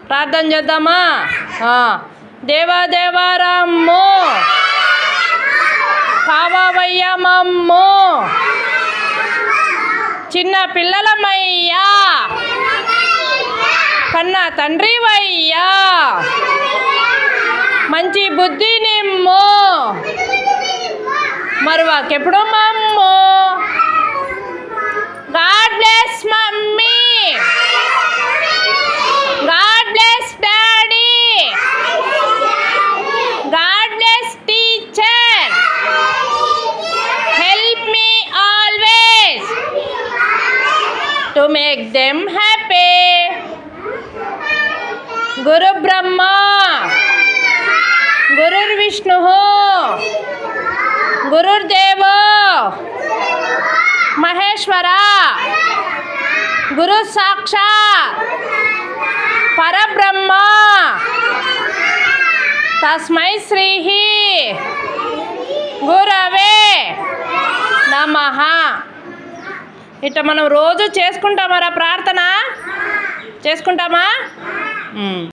ప్రార్థన చేద్దామా? దేవాదేవారమ్ము కావవయ్య మమ్ము చిన్న పిల్లలమయ్యా కన్నా తండ్రివయ్యా మంచి బుద్ధి నిమ్ము మరువకెప్పుడు మమ్ము. God bless mummy, God bless daddy, God bless teacher, help me always to make them happy. గురు బ్రహ్మ గురుర్విష్ణు గురుర్దేవో మహేశ్వర గురు సాక్షాత్ పరబ్రహ్మ తస్మై శ్రీ గురవే నమః. ఇట్లా మనం రోజు చేసుకుంటామరా ప్రార్థన? చేసుకుంటామా?